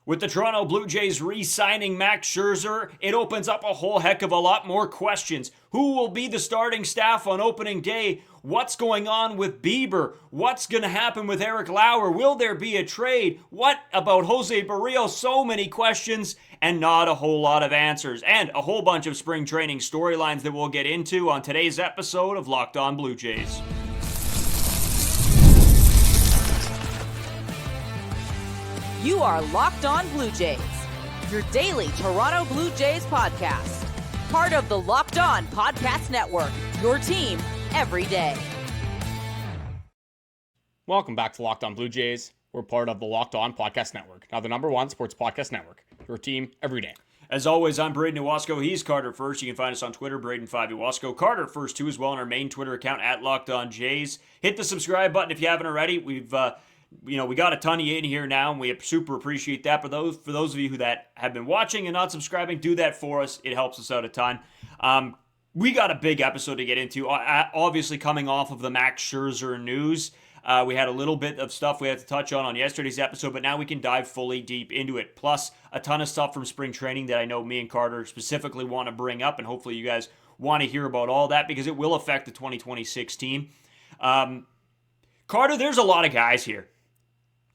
With the Toronto Blue Jays re-signing Max Scherzer, it opens up a whole heck of a lot more questions. Who will be the starting staff on opening day? What's going on with Bieber? What's going to happen with Eric Lauer? Will there be a trade? What about Jose Berrios? So many questions and not a whole lot of answers. And a whole bunch of spring training storylines that we'll get into on today's episode of Locked On Blue Jays. You are Locked On Blue Jays, your daily Toronto Blue Jays podcast. Part of the Locked On Podcast Network, your team every day. Welcome back to Locked On Blue Jays. We're part of the Locked On Podcast Network, now the #1 sports podcast network, your team every day. As always, I'm Brayden Iwasko. He's Carter First. You can find us on Twitter, Brayden5Iwasko. Carter First, too, as well on our main Twitter account, @LockedOnJays. Hit the subscribe button if you haven't already. We got a ton of you in here now, and we super appreciate that. For those of you that have been watching and not subscribing, do that for us. It helps us out a ton. We got a big episode to get into. Obviously, coming off of the Max Scherzer news, we had a little bit of stuff we had to touch on yesterday's episode, but now we can dive fully deep into it. Plus, a ton of stuff from spring training that I know me and Carter specifically want to bring up, and hopefully you guys want to hear about all that because it will affect the 2026 team. Carter, there's a lot of guys here.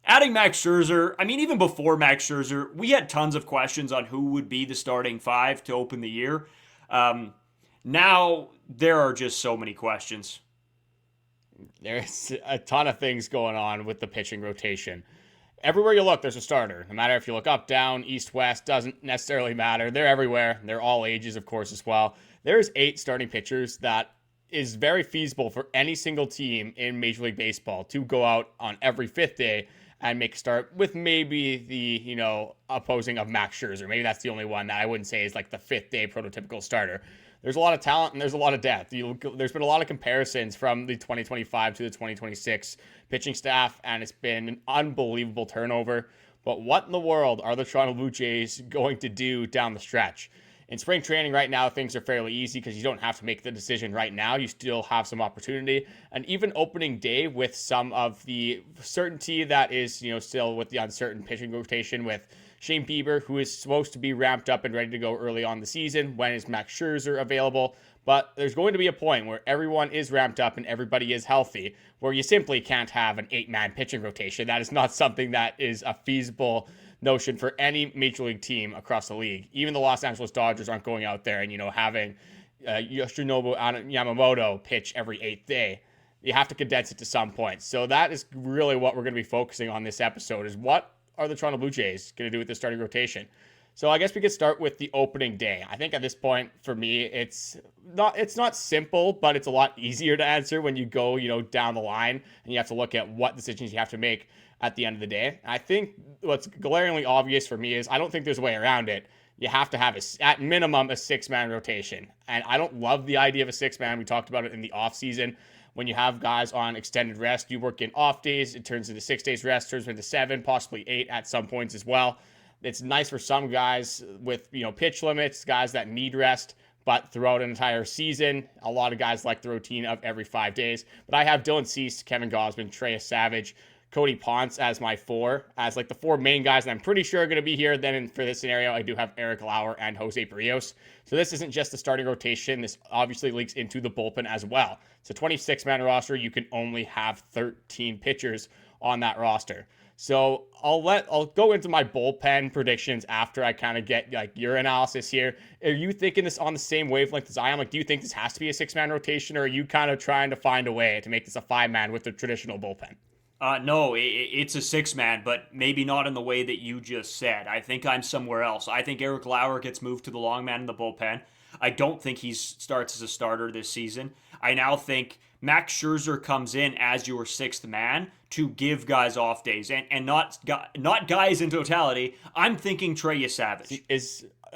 Adding Max Scherzer, even before Max Scherzer, we had tons of questions on who would be the starting five to open the year. Now, there are just so many questions. There's a ton of things going on with the pitching rotation. Everywhere you look, there's a starter. No matter if you look up, down, east, west, doesn't necessarily matter. They're everywhere. They're all ages, of course, as well. There's 8 starting pitchers that is very feasible for any single team in Major League Baseball to go out on every 5th day and make a start with maybe the, opposing of Max Scherzer. Maybe that's the only one that I wouldn't say is like the 5th day prototypical starter. There's a lot of talent and there's a lot of depth. There's been a lot of comparisons from the 2025 to the 2026 pitching staff, and it's been an unbelievable turnover. But what in the world are the Toronto Blue Jays going to do down the stretch? In spring training right now, things are fairly easy because you don't have to make the decision right now. You still have some opportunity. And even opening day with some of the certainty that is, still with the uncertain pitching rotation with Shane Bieber, who is supposed to be ramped up and ready to go early on the season. When is Max Scherzer available? But there's going to be a point where everyone is ramped up and everybody is healthy, where you simply can't have an 8-man pitching rotation. That is not something that is a feasible notion for any major league team across the league. Even the Los Angeles Dodgers aren't going out there and, having Yoshinobu Yamamoto pitch every 8th day. You have to condense it to some point. So that is really what we're going to be focusing on this episode, is what are the Toronto Blue Jays going to do with the starting rotation? So I guess we could start with the opening day. I think at this point, for me, it's not simple, but it's a lot easier to answer when you go, down the line and you have to look at what decisions you have to make at the end of the day. I think what's glaringly obvious for me is I don't think there's a way around it. You have to have, at minimum, a 6-man rotation. And I don't love the idea of a 6-man. We talked about it in the offseason. When you have guys on extended rest, you work in off days. It turns into 6 days rest, turns into 7, possibly 8 at some points as well. It's nice for some guys with, pitch limits, guys that need rest. But throughout an entire season, a lot of guys like the routine of every 5 days. But I have Dylan Cease, Kevin Gausman, Trey Savage, Cody Ponce as my 4, as like the 4 main guys that I'm pretty sure are going to be here. Then for this scenario, I do have Eric Lauer and Jose Berrios. So this isn't just the starting rotation. This obviously leaks into the bullpen as well. It's a 26-man roster. You can only have 13 pitchers on that roster. So I'll go into my bullpen predictions after I kind of get your analysis here. Are you thinking this on the same wavelength as I am? Do you think this has to be a 6-man rotation, or are you kind of trying to find a way to make this a 5-man with the traditional bullpen? No, it's a 6-man, but maybe not in the way that you just said. I think I'm somewhere else. I think Eric Lauer gets moved to the long man in the bullpen. I don't think he starts as a starter this season. I now think Max Scherzer comes in as your 6th man to give guys off days and not guys in totality. I'm thinking Trey Savage.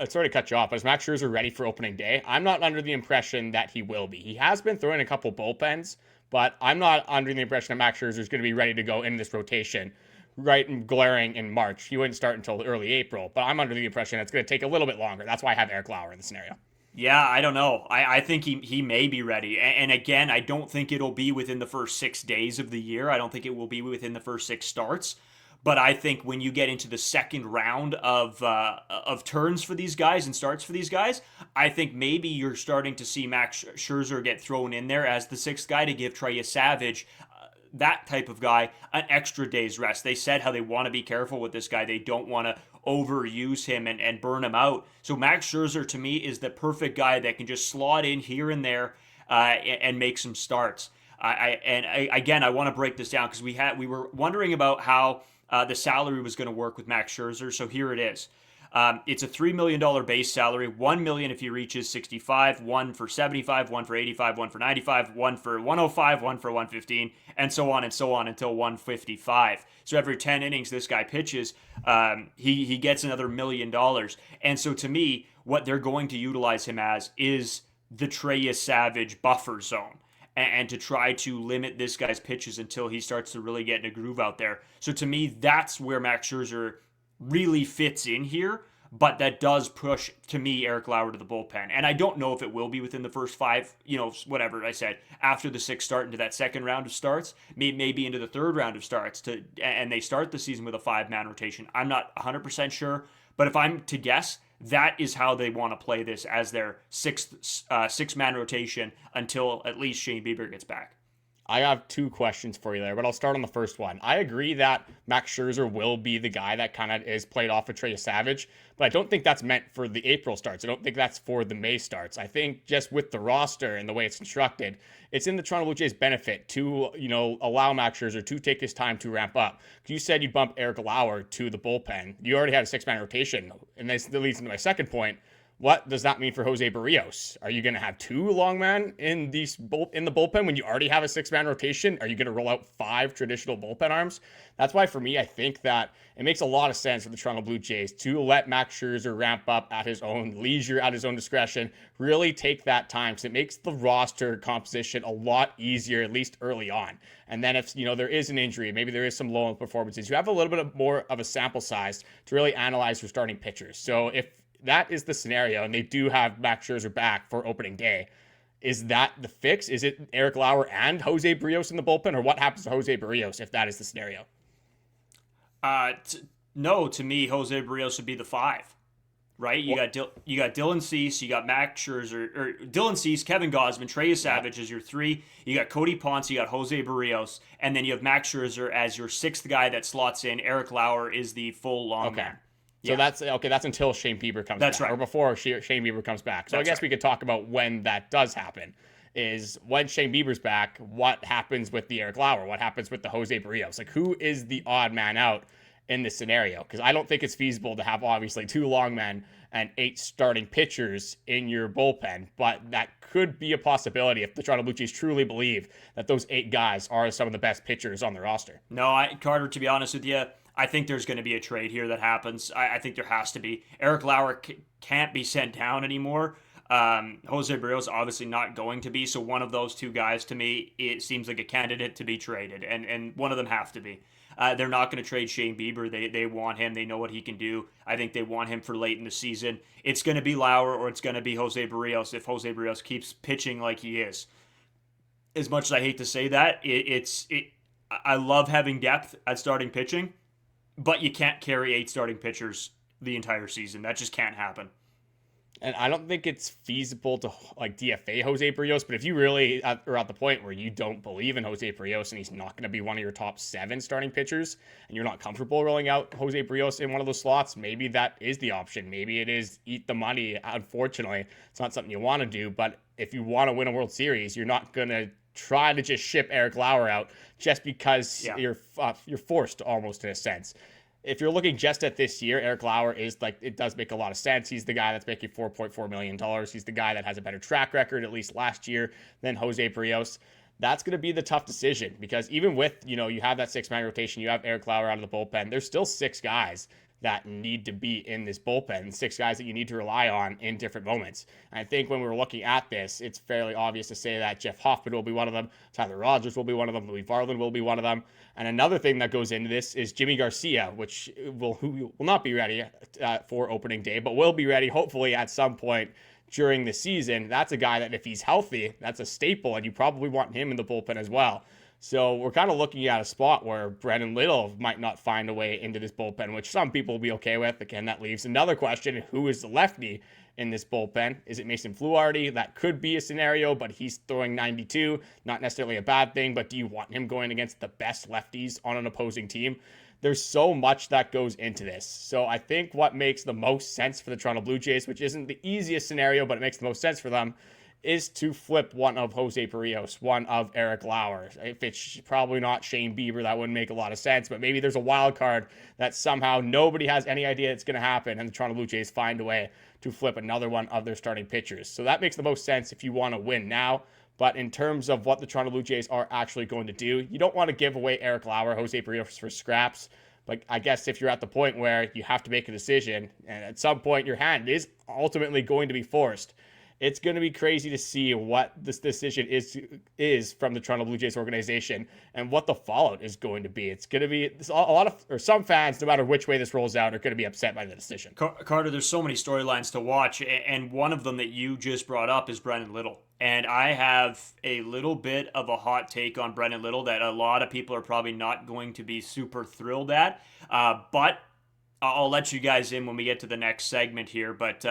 Sorry to cut you off, but is Max Scherzer ready for opening day? I'm not under the impression that he will be. He has been throwing a couple bullpens, but I'm not under the impression that Max Scherzer is going to be ready to go in this rotation right and glaring in March. He wouldn't start until early April, but I'm under the impression it's going to take a little bit longer. That's why I have Eric Lauer in the scenario. Yeah, I don't know. I think he may be ready. And again, I don't think it'll be within the first 6 days of the year. I don't think it will be within the first 6 starts. But I think when you get into the second round of turns for these guys and starts for these guys, I think maybe you're starting to see Max Scherzer get thrown in there as the sixth guy to give Trey Savage, that type of guy, an extra day's rest. They said how they want to be careful with this guy. They don't want to overuse him and burn him out. So Max Scherzer, to me, is the perfect guy that can just slot in here and there and make some starts. Again, I want to break this down because we were wondering about how the salary was going to work with Max Scherzer. So here it is. It's a $3 million base salary, $1 million if he reaches 65, one for 75, one for 85, one for 95, one for 105, one for 115, and so on until 155. So every 10 innings this guy pitches, he gets another $1 million. And so to me, what they're going to utilize him as is the Trey Savage buffer zone. And to try to limit this guy's pitches until he starts to really get in a groove out there. So to me, that's where Max Scherzer really fits in here, but that does push, to me, Eric Lauer to the bullpen. And I don't know if it will be within the first five, whatever I said, after the sixth start into that second round of starts, maybe into the third round of starts, and they start the season with a 5-man rotation. I'm not 100% sure, but if I'm to guess, that is how they want to play this as their six-man rotation until at least Shane Bieber gets back. I have two questions for you there, but I'll start on the first one. I agree that Max Scherzer will be the guy that kind of is played off of Trey Savage, but I don't think that's meant for the April starts. I don't think that's for the May starts. I think just with the roster and the way it's constructed, it's in the Toronto Blue Jays' benefit to, allow Max Scherzer to take his time to ramp up. You said you bump Eric Lauer to the bullpen. You already had a 6-man rotation, and this leads into my second point. What does that mean for Jose Berrios? Are you going to have 2 long men in the bullpen when you already have a 6-man rotation? Are you going to roll out 5 traditional bullpen arms? That's why, for me, I think that it makes a lot of sense for the Toronto Blue Jays to let Max Scherzer ramp up at his own leisure, at his own discretion, really take that time, because it makes the roster composition a lot easier, at least early on. And then if, there is an injury, maybe there is some low performances, you have a little bit more of a sample size to really analyze your starting pitchers. So if that is the scenario, and they do have Max Scherzer back for opening day, is that the fix? Is it Eric Lauer and Jose Berrios in the bullpen, or what happens to Jose Berrios if that is the scenario? No, to me, Jose Berrios would be the 5, right? You got Dylan Cease, you got Max Scherzer, or Dylan Cease, Kevin Gausman, Trey Savage as your 3. You got Cody Ponce, you got Jose Berrios, and then you have Max Scherzer as your 6th guy that slots in. Eric Lauer is the full long man. So that's until Shane Bieber comes back. Right. Or before Shane Bieber comes back. So I guess we could talk about when that does happen. Is when Shane Bieber's back, what happens with the Eric Lauer? What happens with the Jose Berrios? Like, who is the odd man out in this scenario? Because I don't think it's feasible to have, obviously, 2 long men and 8 starting pitchers in your bullpen. But that could be a possibility if the Toronto Blue Jays truly believe that those 8 guys are some of the best pitchers on the roster. No, Carter, to be honest with you, I think there's going to be a trade here that happens. I think there has to be. Eric Lauer can't be sent down anymore. Jose Berrios obviously not going to be. So one of those 2 guys, to me, it seems like a candidate to be traded. And one of them have to be. They're not going to trade Shane Bieber. They want him. They know what he can do. I think they want him for late in the season. It's going to be Lauer or it's going to be Jose Berrios if Jose Berrios keeps pitching like he is. As much as I hate to say that, I love having depth at starting pitching. But you can't carry 8 starting pitchers the entire season. That just can't happen. And I don't think it's feasible to DFA Jose Berrios, but if you really are at the point where you don't believe in Jose Berrios and he's not going to be one of your top 7 starting pitchers, and you're not comfortable rolling out Jose Berrios in one of those slots, maybe that is the option. Maybe it is eat the money. Unfortunately, it's not something you want to do, but if you want to win a World Series, you're not going to try to just ship Eric Lauer out just because you're forced almost in a sense. If you're looking just at this year, Eric Lauer it does make a lot of sense. He's the guy that's making $4.4 million. He's the guy that has a better track record, at least last year, than Jose Berrios. That's going to be the tough decision because even with, you have that 6-man rotation, you have Eric Lauer out of the bullpen, there's still 6 guys that need to be in this bullpen, 6 guys that you need to rely on in different moments. And I think when we were looking at this, it's fairly obvious to say that Jeff Hoffman will be one of them, Tyler Rogers will be one of them, Louis Varland will be one of them. And another thing that goes into this is Yimi Garcia, who will not be ready for opening day, but will be ready hopefully at some point during the season. That's a guy that if he's healthy, that's a staple, and you probably want him in the bullpen as well. So we're kind of looking at a spot where Brennan Little might not find a way into this bullpen, which some people will be okay with. Again, that leaves another question. Who is the lefty in this bullpen? Is it Mason Fluharty? That could be a scenario, but he's throwing 92. Not necessarily a bad thing, but do you want him going against the best lefties on an opposing team? There's so much that goes into this. So I think what makes the most sense for the Toronto Blue Jays, which isn't the easiest scenario, but it makes the most sense for them, is to flip one of Jose Berrios, one of Eric Lauer. If it's probably not Shane Bieber, that wouldn't make a lot of sense, but maybe there's a wild card that somehow nobody has any idea it's going to happen, and the Toronto Blue Jays find a way to flip another one of their starting pitchers. So that makes the most sense if you want to win now. But in terms of what the Toronto Blue Jays are actually going to do, you don't want to give away Eric Lauer, Jose Berrios for scraps. But I guess if you're at the point where you have to make a decision, and at some point your hand is ultimately going to be forced, it's going to be crazy to see what this decision is from the Toronto Blue Jays organization and what the fallout is going to be. It's going to be some fans, no matter which way this rolls out, are going to be upset by the decision. Carter, there's so many storylines to watch, and one of them that you just brought up is Brennan Little. And I have a little bit of a hot take on Brennan Little that a lot of people are probably not going to be super thrilled at, but I'll let you guys in when we get to the next segment here. But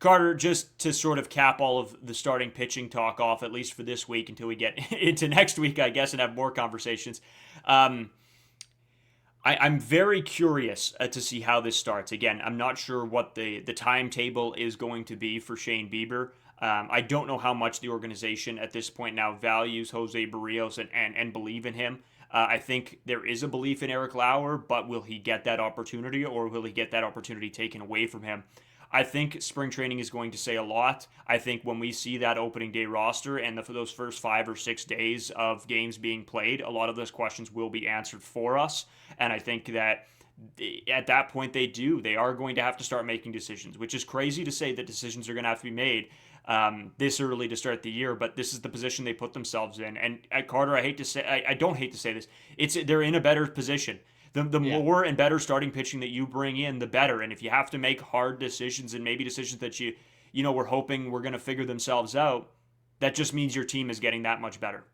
Carter, just to sort of cap all of the starting pitching talk off, at least for this week until we get into next week, I guess, and have more conversations. I'm very curious to see how this starts. Again, I'm not sure what the timetable is going to be for Shane Bieber. I don't know how much the organization at this point now values Jose Berrios and believe in him. I think there is a belief in Eric Lauer, but will he get that opportunity, or will he get that opportunity taken away from him? I think spring training is going to say a lot. I think when we see that opening day roster and for those first 5 or 6 days of games being played, a lot of those questions will be answered for us. And I think that at that point they are going to have to start making decisions, which is crazy to say that decisions are going to have to be made this early to start the year, but this is the position they put themselves in. And at Carter, I don't hate to say this, they're in a better position. The more and better starting pitching that you bring in, the better. And if you have to make hard decisions, and maybe decisions that we're hoping we're going to figure themselves out, that just means your team is getting that much better.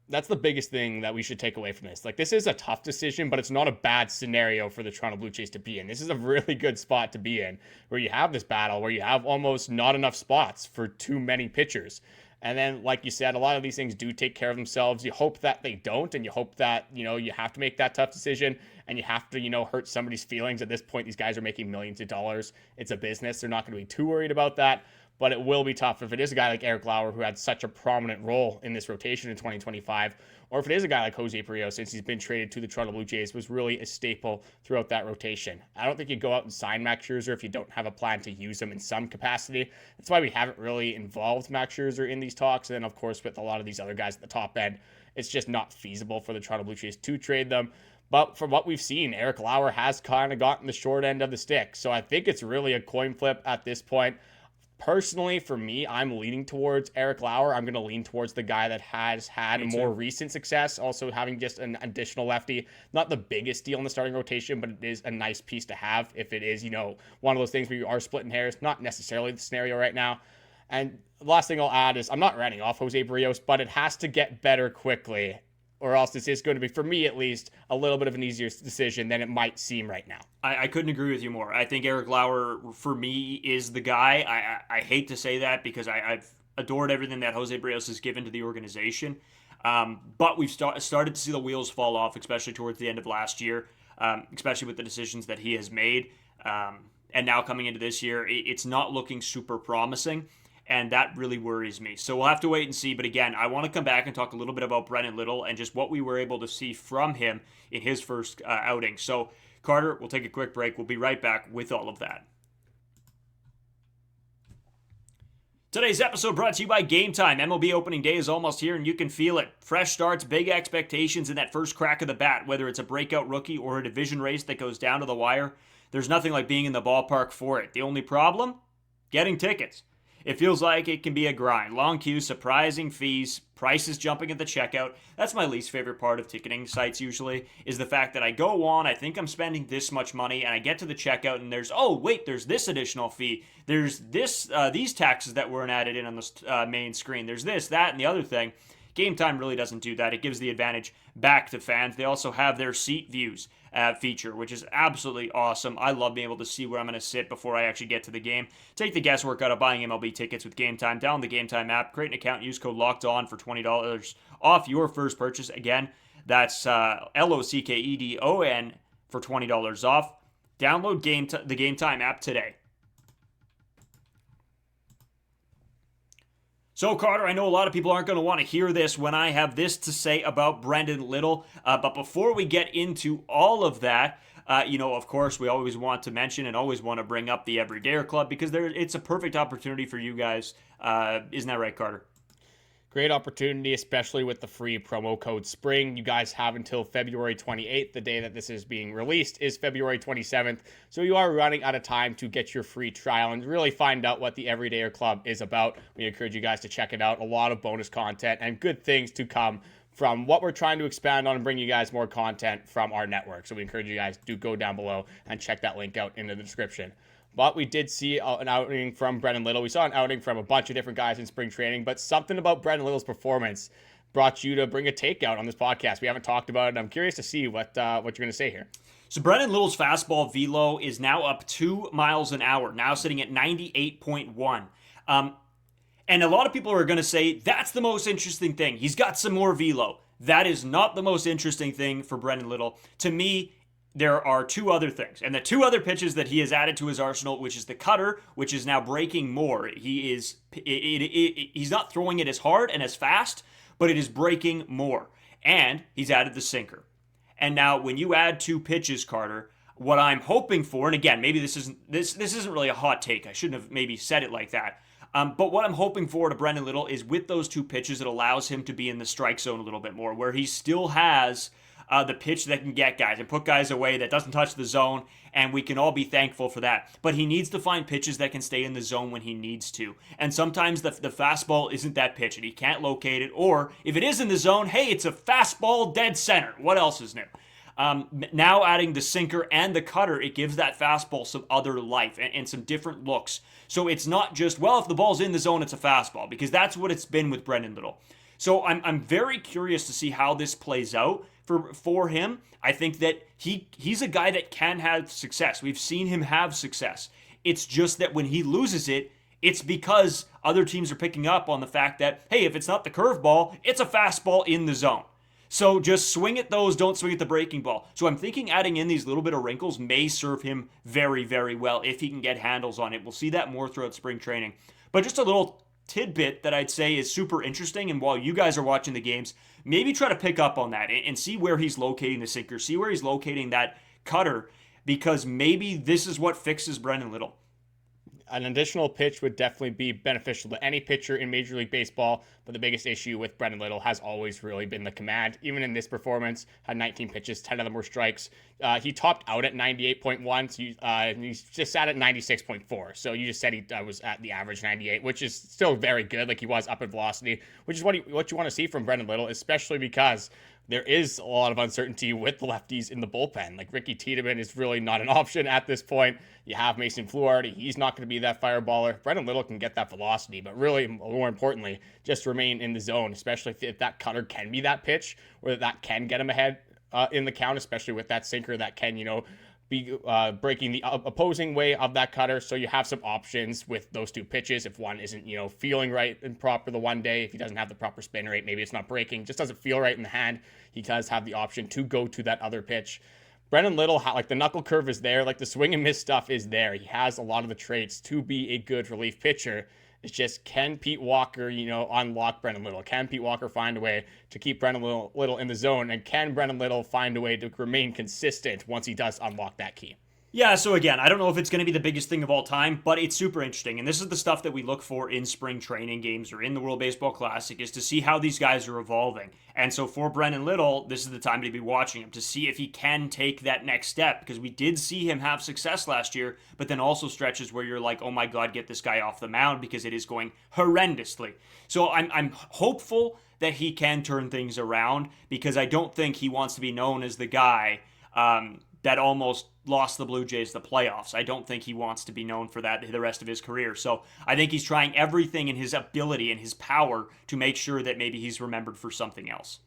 That's the biggest thing that we should take away from this. Like, this is a tough decision, but it's not a bad scenario for the Toronto Blue Jays to be in. This is a really good spot to be in, where you have this battle, where you have almost not enough spots for too many pitchers. And then, like you said, a lot of these things do take care of themselves. You hope that they don't, and you hope that, you have to make that tough decision, and you have to, hurt somebody's feelings. At this point, these guys are making millions of dollars. It's a business. They're not going to be too worried about that, but it will be tough if it is a guy like Eric Lauer, who had such a prominent role in this rotation in 2025, or if it is a guy like Jose Berrios, since he's been traded to the Toronto Blue Jays, was really a staple throughout that rotation. I don't think you go out and sign Max Scherzer if you don't have a plan to use him in some capacity. That's why we haven't really involved Max Scherzer in these talks. And then, of course, with a lot of these other guys at the top end, it's just not feasible for the Toronto Blue Jays to trade them. But from what we've seen, Eric Lauer has kind of gotten the short end of the stick. So I think it's really a coin flip at this point. Personally, for me, I'm leaning towards Eric Lauer. I'm going to lean towards the guy that has had more recent success, also having just an additional lefty. Not the biggest deal in the starting rotation, but it is a nice piece to have if it is, one of those things where you are splitting hairs. Not necessarily the scenario right now. And the last thing I'll add is I'm not writing off Jose Berrios, but it has to get better quickly, or else this is going to be, for me at least, a little bit of an easier decision than it might seem right now. I couldn't agree with you more. I think Eric Lauer, for me, is the guy. I hate to say that because I've adored everything that Jose Berrios has given to the organization. But we've started to see the wheels fall off, especially towards the end of last year, especially with the decisions that he has made. And now coming into this year, it's not looking super promising. And that really worries me. So we'll have to wait and see. But again, I want to come back and talk a little bit about Brennan Little and just what we were able to see from him in his first outing. So, Carter, we'll take a quick break. We'll be right back with all of that. Today's episode brought to you by Game Time. MLB opening day is almost here, and you can feel it. Fresh starts, big expectations, and that first crack of the bat, whether it's a breakout rookie or a division race that goes down to the wire. There's nothing like being in the ballpark for it. The only problem? Getting tickets. It feels like it can be a grind. Long queues, surprising fees, prices jumping at the checkout. That's my least favorite part of ticketing sites usually, is the fact that I go on, I think I'm spending this much money, and I get to the checkout and there's this additional fee. There's these taxes that weren't added in on the main screen. There's this, that, and the other thing. Game Time really doesn't do that. It gives the advantage back to fans. They also have their seat views feature, which is absolutely awesome. I love being able to see where I'm going to sit before I actually get to the game. Take the guesswork out of buying MLB tickets with Game Time. Download the Game Time app, create an account, use code LOCKEDON for $20 off your first purchase. Again, that's LOCKEDON for $20 off. Download the Game Time app today. So, Carter, I know a lot of people aren't going to want to hear this when I have this to say about Brennan Little, but before we get into all of that, of course, we always want to mention and always want to bring up the Everydayer Club because it's a perfect opportunity for you guys. Isn't that right, Carter? Great opportunity, especially with the free promo code SPRING. You guys have until February 28th. The day that this is being released is February 27th. So you are running out of time to get your free trial and really find out what the Everydayer Club is about. We encourage you guys to check it out. A lot of bonus content and good things to come from what we're trying to expand on and bring you guys more content from our network. So we encourage you guys to go down below and check that link out in the description. But we did see an outing from Brennan Little. We saw an outing from a bunch of different guys in spring training, but something about Brennan Little's performance brought you to bring a takeout on this podcast. We haven't talked about it. I'm curious to see what you're going to say here. So Brennan Little's fastball velo is now up 2 miles an hour, now sitting at 98.1. And a lot of people are going to say, that's the most interesting thing. He's got some more velo. That is not the most interesting thing for Brennan Little. To me, there are two other things. And the two other pitches that he has added to his arsenal, which is the cutter, which is now breaking more. He's not throwing it as hard and as fast, but it is breaking more. And he's added the sinker. And now when you add two pitches, Carter, what I'm hoping for, and again, maybe this isn't really a hot take. I shouldn't have maybe said it like that. But what I'm hoping for to Brennan Little is with those two pitches, it allows him to be in the strike zone a little bit more, where he still has the pitch that can get guys and put guys away that doesn't touch the zone, and we can all be thankful for that. But he needs to find pitches that can stay in the zone when he needs to. And sometimes the fastball isn't that pitch, and he can't locate it. Or if it is in the zone, hey, it's a fastball dead center. What else is new? Now adding the sinker and the cutter, it gives that fastball some other life and some different looks. So it's not just, well, if the ball's in the zone, it's a fastball, because that's what it's been with Brennan Little. So I'm very curious to see how this plays out for him. I think that he's a guy that can have success. We've seen him have success. It's just that when he loses it, it's because other teams are picking up on the fact that, hey, if it's not the curveball, it's a fastball in the zone. So just swing at those, don't swing at the breaking ball. So I'm thinking adding in these little bit of wrinkles may serve him very, very well if he can get handles on it. We'll see that more throughout spring training. But just a little tidbit that I'd say is super interesting, and while you guys are watching the games, maybe try to pick up on that and see where he's locating the sinker, see where he's locating that cutter, because maybe this is what fixes Brennan Little. An additional pitch would definitely be beneficial to any pitcher in Major League Baseball, but the biggest issue with Brennan Little has always really been the command. Even in this performance, had 19 pitches, 10 of them were strikes. He topped out at 98.1, so he just sat at 96.4. So you just said he was at the average 98, which is still very good. Like, he was up in velocity, which is what you want to see from Brennan Little, especially because there is a lot of uncertainty with the lefties in the bullpen. Like, Ricky Tiedemann is really not an option at this point. You have Mason Fluharty. He's not going to be that fireballer. Brennan Little can get that velocity, but really, more importantly, just remain in the zone, especially if that cutter can be that pitch, or that can get him ahead in the count, especially with that sinker that can, be breaking the opposing way of that cutter. So you have some options with those two pitches. If one isn't, feeling right and proper the one day, if he doesn't have the proper spin rate, maybe it's not breaking, just doesn't feel right in the hand, he does have the option to go to that other pitch. Brennan Little, like, the knuckle curve is there, like the swing and miss stuff is there. He has a lot of the traits to be a good relief pitcher. It's just, can Pete Walker, unlock Brennan Little? Can Pete Walker find a way to keep Brennan Little in the zone? And can Brennan Little find a way to remain consistent once he does unlock that key? Yeah, so again, I don't know if it's going to be the biggest thing of all time, but it's super interesting. And this is the stuff that we look for in spring training games or in the World Baseball Classic, is to see how these guys are evolving. And so for Brennan Little, this is the time to be watching him, to see if he can take that next step, because we did see him have success last year, but then also stretches where you're like, oh my God, get this guy off the mound, because it is going horrendously. So I'm hopeful that he can turn things around, because I don't think he wants to be known as the guy that almost lost the Blue Jays the playoffs. I don't think he wants to be known for that the rest of his career. So I think he's trying everything in his ability and his power to make sure that maybe he's remembered for something else.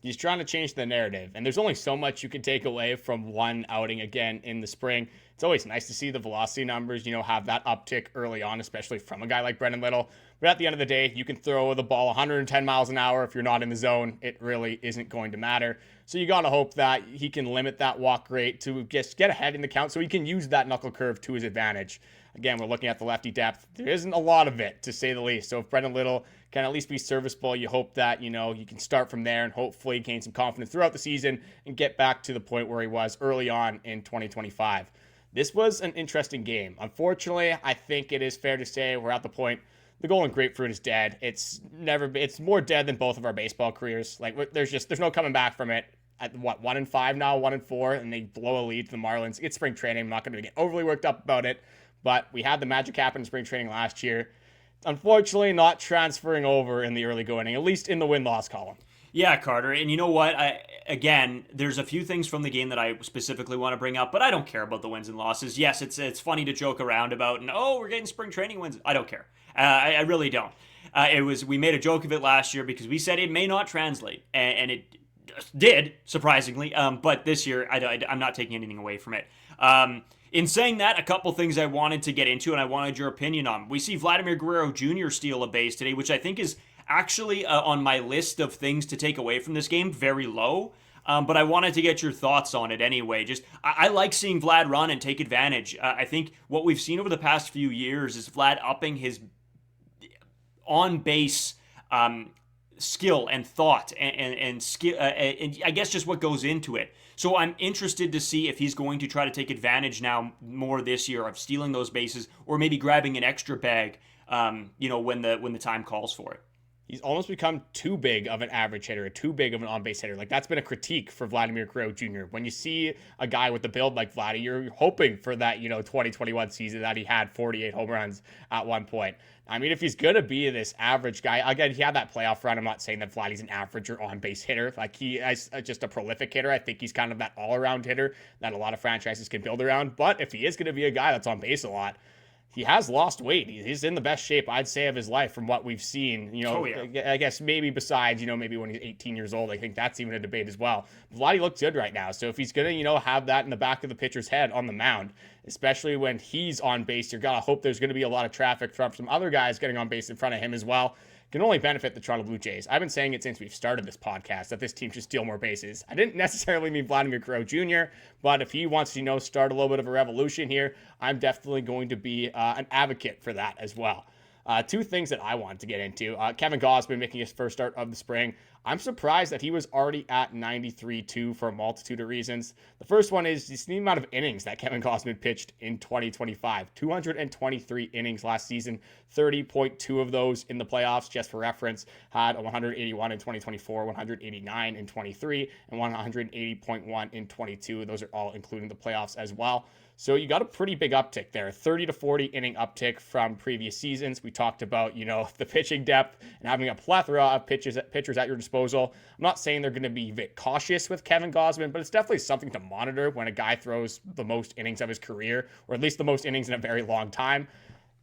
He's trying to change the narrative, and there's only so much you can take away from one outing again in the spring. It's always nice to see the velocity numbers, have that uptick early on, especially from a guy like Brennan Little. But at the end of the day, you can throw the ball 110 miles an hour. If you're not in the zone, it really isn't going to matter. So you got to hope that he can limit that walk rate to just get ahead in the count so he can use that knuckle curve to his advantage. Again, we're looking at the lefty depth. There isn't a lot of it, to say the least. So if Brennan Little can at least be serviceable, you hope that, you can start from there and hopefully gain some confidence throughout the season and get back to the point where he was early on in 2025. This was an interesting game. Unfortunately, I think it is fair to say we're at the point the golden grapefruit is dead. It's more dead than both of our baseball careers. Like there's no coming back from it. At 1-5 now, 1-4, and they blow a lead to the Marlins. It's spring training. I'm not going to get overly worked up about it, but we had the magic happen in spring training last year. Unfortunately, not transferring over in the early going, at least in the win-loss column. Yeah, Carter. And you know what? Again, there's a few things from the game that I specifically want to bring up, but I don't care about the wins and losses. Yes, it's funny to joke around about, and we're getting spring training wins. I don't care. I really don't. We made a joke of it last year because we said it may not translate, and it did, surprisingly. But this year, I'm not taking anything away from it. In saying that, a couple things I wanted to get into and I wanted your opinion on. We see Vladimir Guerrero Jr. steal a base today, which I think is actually on my list of things to take away from this game, very low. But I wanted to get your thoughts on it anyway. I like seeing Vlad run and take advantage. I think what we've seen over the past few years is Vlad upping his on-base skill and thought and skill, and I guess just what goes into it. So I'm interested to see if he's going to try to take advantage now more this year of stealing those bases or maybe grabbing an extra bag, when the time calls for it. He's almost become too big of an average hitter, too big of an on-base hitter. Like, that's been a critique for Vladimir Guerrero Jr. When you see a guy with the build like Vladdy, you're hoping for that, 2021 season that he had 48 home runs at one point. I mean, if he's going to be this average guy, again, he had that playoff run. I'm not saying that Vladdy's an average or on-base hitter. Like, he is just a prolific hitter. I think he's kind of that all-around hitter that a lot of franchises can build around. But if he is going to be a guy that's on base a lot, he has lost weight. He's in the best shape, I'd say, of his life from what we've seen. I guess maybe besides, maybe when he's 18 years old, I think that's even a debate as well. Vladdy looks good right now. So if he's going to, have that in the back of the pitcher's head on the mound, especially when he's on base, you're going to hope there's going to be a lot of traffic from some other guys getting on base in front of him as well. Can only benefit the Toronto Blue Jays. I've been saying it since we've started this podcast that this team should steal more bases. I didn't necessarily mean Vladimir Guerrero Jr., but if he wants to, start a little bit of a revolution here, I'm definitely going to be an advocate for that as well. Two things that I wanted to get into. Kevin Gausman making his first start of the spring. I'm surprised that he was already at 93-2 for a multitude of reasons. The first one is just the amount of innings that Kevin Gausman pitched in 2025. 223 innings last season, 30.2 of those in the playoffs. Just for reference, had 181 in 2024, 189 in 23, and 180.1 in 22. Those are all including the playoffs as well. So you got a pretty big uptick there, 30 to 40 inning uptick from previous seasons. We talked about, the pitching depth and having a plethora of pitchers at your disposal. I'm not saying they're going to be a bit cautious with Kevin Gausman, but it's definitely something to monitor when a guy throws the most innings of his career, or at least the most innings in a very long time.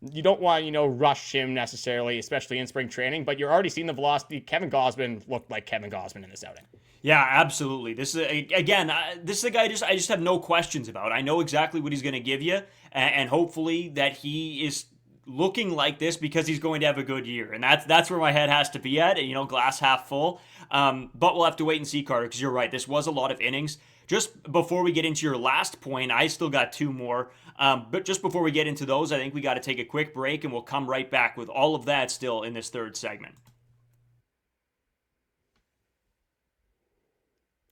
You don't want, rush him necessarily, especially in spring training, but you're already seeing the velocity. Kevin Gausman looked like Kevin Gausman in this outing. Yeah, absolutely. This is a guy I just have no questions about. I know exactly what he's going to give you, and hopefully that he is looking like this because he's going to have a good year, and that's where my head has to be at. Glass half full. But we'll have to wait and see, Carter, because you're right. This was a lot of innings. Just before we get into your last point, I still got two more. But just before we get into those, I think we got to take a quick break, and we'll come right back with all of that still in this third segment.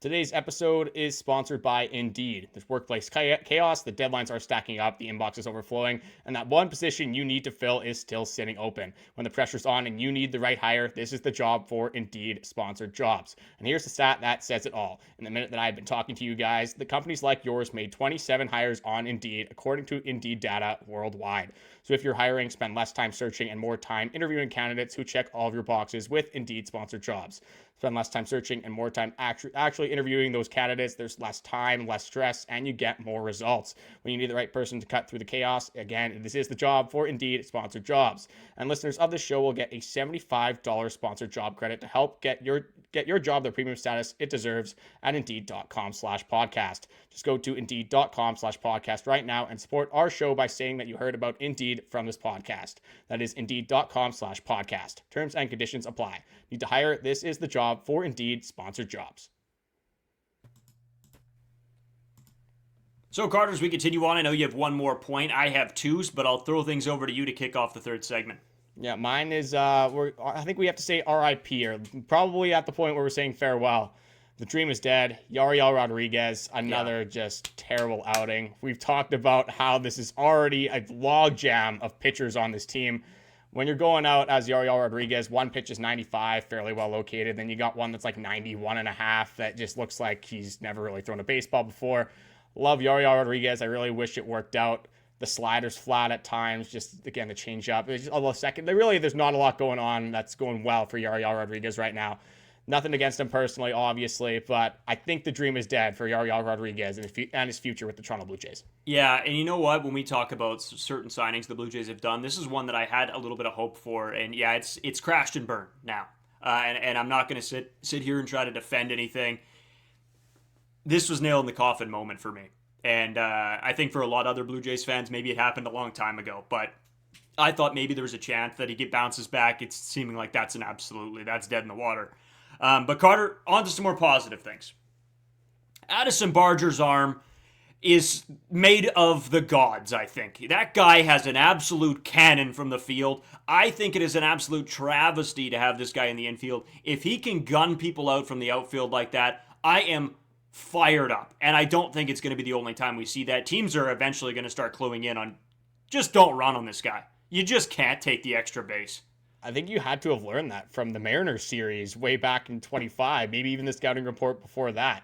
Today's episode is sponsored by Indeed. There's workplace chaos, the deadlines are stacking up, the inbox is overflowing, and that one position you need to fill is still sitting open. When the pressure's on and you need the right hire, this is the job for Indeed sponsored jobs. And here's the stat that says it all. In the minute that I've been talking to you guys, the companies like yours made 27 hires on Indeed, according to Indeed data worldwide. So if you're hiring, spend less time searching and more time interviewing candidates who check all of your boxes with Indeed sponsored jobs. Spend less time searching and more time actually interviewing those candidates. There's less time, less stress, and you get more results. When you need the right person to cut through the chaos, again, this is the job for Indeed sponsored jobs. And listeners of this show will get a $75 sponsored job credit to help get your job the premium status it deserves at Indeed.com/podcast. Just go to Indeed.com/podcast right now and support our show by saying that you heard about Indeed from this podcast. That is Indeed.com/podcast. Terms and conditions apply. Need to hire? This is the job for Indeed sponsored jobs. So, Carter, as we continue on, I know you have one more point. I have two, but I'll throw things over to you to kick off the third segment. Yeah, mine is, I think we have to say RIP, or probably at the point where we're saying farewell. The dream is dead. Yariel Rodriguez, another just terrible outing. We've talked about how this is already a logjam of pitchers on this team. When you're going out as Yariel Rodriguez, one pitch is 95, fairly well located. Then you got one that's like 91.5 that just looks like he's never really thrown a baseball before. Love Yariel Rodriguez. I really wish it worked out. The slider's flat at times, just again the changeup. It's just a little second. There's not a lot going on that's going well for Yariel Rodriguez right now. Nothing against him personally, obviously, but I think the dream is dead for Yariel Rodriguez and his future with the Toronto Blue Jays. Yeah, and you know what? When we talk about certain signings the Blue Jays have done, this is one that I had a little bit of hope for, and yeah, it's crashed and burned now. And I'm not going to sit here and try to defend anything. This was nail in the coffin moment for me. And I think for a lot of other Blue Jays fans, maybe it happened a long time ago. But I thought maybe there was a chance that he bounces back. It's seeming like that's dead in the water. But Carter, on to some more positive things. Addison Barger's arm is made of the gods, I think. That guy has an absolute cannon from the field. I think it is an absolute travesty to have this guy in the infield. If he can gun people out from the outfield like that, I am fired up. And I don't think it's going to be the only time we see that. Teams are eventually going to start cluing in on, just don't run on this guy. You just can't take the extra base. I think you had to have learned that from the Mariners series way back in 25, maybe even the scouting report before that.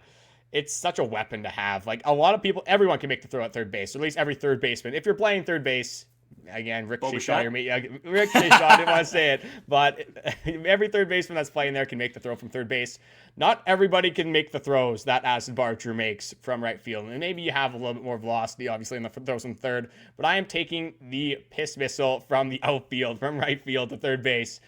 It's such a weapon to have. Like, a lot of people, everyone can make the throw at third base, or at least every third baseman. If you're playing third base, again, ricochet shot, ricochet shot, I didn't want to say it, but every third baseman that's playing there can make the throw from third base. Not everybody can make the throws that Addison Barger makes from right field, and maybe you have a little bit more velocity, obviously, in the throws from third, but I am taking the piss missile from the outfield, from right field to third base.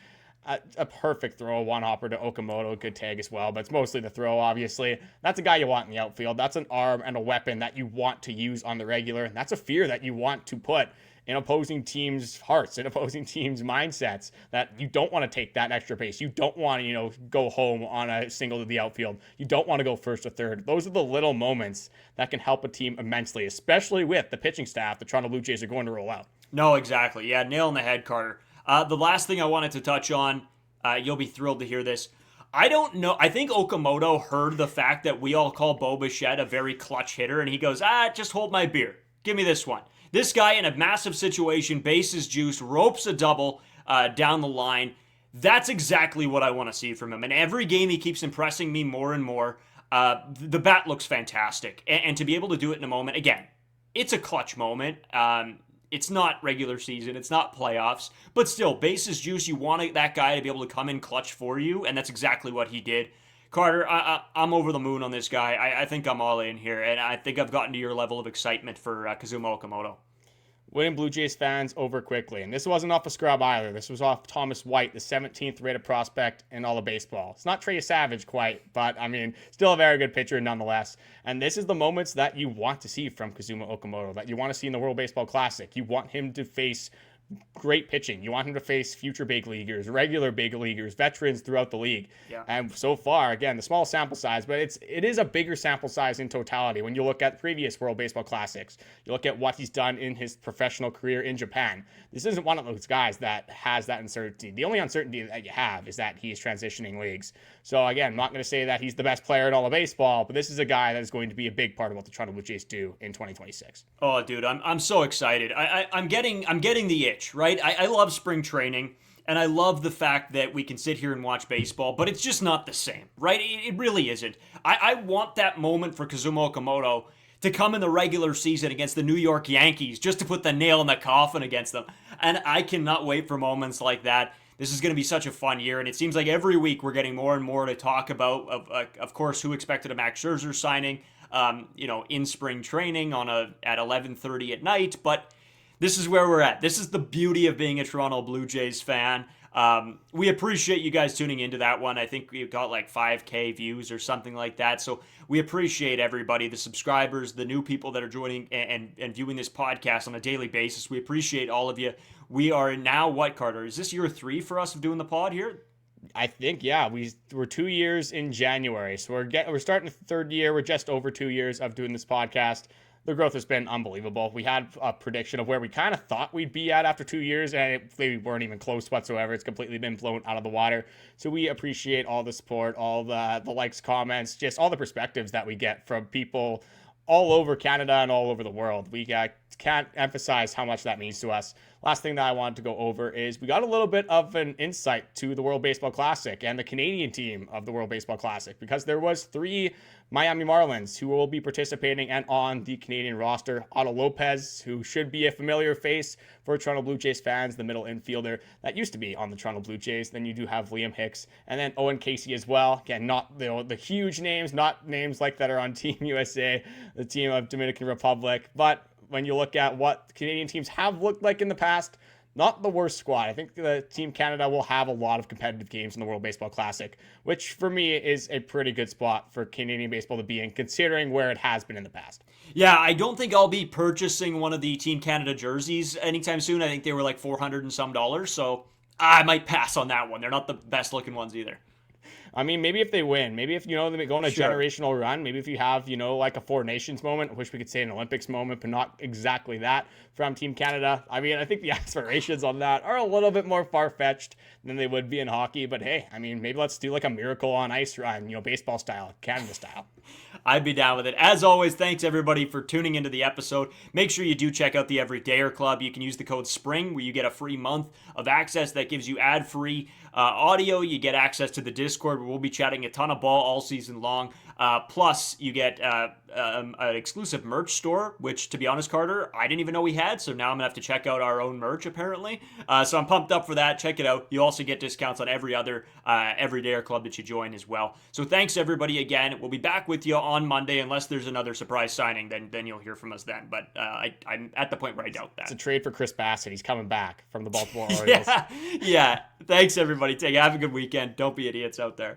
A perfect throw, one hopper to Okamoto, good tag as well, but it's mostly the throw, obviously. That's a guy you want in the outfield. That's an arm and a weapon that you want to use on the regular, and that's a fear that you want to put in opposing teams' hearts, in opposing teams' mindsets, that you don't want to take that extra base. You don't want to, go home on a single to the outfield. You don't want to go first or third. Those are the little moments that can help a team immensely, especially with the pitching staff the Toronto Blue Jays are going to roll out. No, exactly. Yeah, nail in the head, Carter. The last thing I wanted to touch on, you'll be thrilled to hear this. I don't know. I think Okamoto heard the fact that we all call Bo Bichette a very clutch hitter, and he goes, just hold my beer. Give me this one. This guy in a massive situation, bases juiced, ropes a double down the line. That's exactly what I want to see from him. And every game he keeps impressing me more and more. The bat looks fantastic. And to be able to do it in a moment, again, it's a clutch moment. It's not regular season. It's not playoffs. But still, bases juiced, you want that guy to be able to come in clutch for you. And that's exactly what he did. Carter, I'm over the moon on this guy. I think I'm all in here, and I think I've gotten to your level of excitement for Kazuma Okamoto. Winning Blue Jays fans over quickly. And this wasn't off a scrub either. This was off Thomas White, the 17th rated prospect in all of baseball. It's not Trey Savage quite, but still a very good pitcher nonetheless. And this is the moments that you want to see from Kazuma Okamoto, that you want to see in the World Baseball Classic. You want him to face great pitching. You want him to face future big leaguers, regular big leaguers, veterans throughout the league. Yeah. And so far, again, the small sample size, but it is a bigger sample size in totality. When you look at previous World Baseball Classics, you look at what he's done in his professional career in Japan. This isn't one of those guys that has that uncertainty. The only uncertainty that you have is that he's transitioning leagues. So again, I'm not going to say that he's the best player in all of baseball, but this is a guy that is going to be a big part of what the Toronto Blue Jays do in 2026. Oh, dude, I'm so excited. I'm getting the itch, right? I love spring training, and I love the fact that we can sit here and watch baseball, but it's just not the same, right? It really isn't. I want that moment for Kazuma Okamoto to come in the regular season against the New York Yankees, just to put the nail in the coffin against them. And I cannot wait for moments like that. This is going to be such a fun year, and it seems like every week we're getting more and more to talk about. Of course, who expected a Max Scherzer signing, in spring training at 11:30 at night, but this is where we're at. This is the beauty of being a Toronto Blue Jays fan. We appreciate you guys tuning into that one. I think we got like 5K views or something like that. So we appreciate everybody, the subscribers, the new people that are joining and viewing this podcast on a daily basis. We appreciate all of you. We are now, what, Carter? Is this year 3 for us of doing the pod here? I think, yeah, we're 2 years in January. So we're starting the 3rd year. We're just over 2 years of doing this podcast. The growth has been unbelievable. We had a prediction of where we kind of thought we'd be at after 2 years, and we weren't even close whatsoever. It's completely been blown out of the water. So we appreciate all the support, all the likes, comments, just all the perspectives that we get from people all over Canada and all over the world. We can't emphasize how much that means to us. Last thing that I wanted to go over is we got a little bit of an insight to the World Baseball Classic and the Canadian team of the World Baseball Classic, because there was 3 Miami Marlins who will be participating and on the Canadian roster. Otto Lopez, who should be a familiar face for Toronto Blue Jays fans, the middle infielder that used to be on the Toronto Blue Jays. Then you do have Liam Hicks and then Owen Casey as well. Again, not the huge names, not names like that are on Team USA, the team of Dominican Republic, but when you look at what Canadian teams have looked like in the past, not the worst squad. I think the Team Canada will have a lot of competitive games in the World Baseball Classic, which for me is a pretty good spot for Canadian baseball to be in, considering where it has been in the past. Yeah, I don't think I'll be purchasing one of the Team Canada jerseys anytime soon. I think they were like $400 and some, so I might pass on that one. They're not the best looking ones either. I mean, maybe if they win, maybe if, they go on a Sure. generational run, maybe if you have, like a Four Nations moment, I wish we could say an Olympics moment, but not exactly that from Team Canada. I mean, I think the aspirations on that are a little bit more far-fetched than they would be in hockey, but hey, I mean, maybe let's do like a Miracle on Ice run, baseball style, Canada style. I'd be down with it. As always, thanks everybody for tuning into the episode. Make sure you do check out the Everydayer Club. You can use the code SPRING where you get a free month of access that gives you ad-free audio. You get access to the Discord where we'll be chatting a ton of ball all season long. Plus, you get an exclusive merch store, which, to be honest, Carter, I didn't even know we had, so now I'm going to have to check out our own merch, apparently. So I'm pumped up for that. Check it out. You also get discounts on every other Everydayer Club that you join as well. So thanks, everybody, again. We'll be back with you on Monday, unless there's another surprise signing. Then you'll hear from us then. But I'm at the point where I doubt that. It's a trade for Chris Bassett. He's coming back from the Baltimore Orioles. Yeah. Thanks, everybody. Have a good weekend. Don't be idiots out there.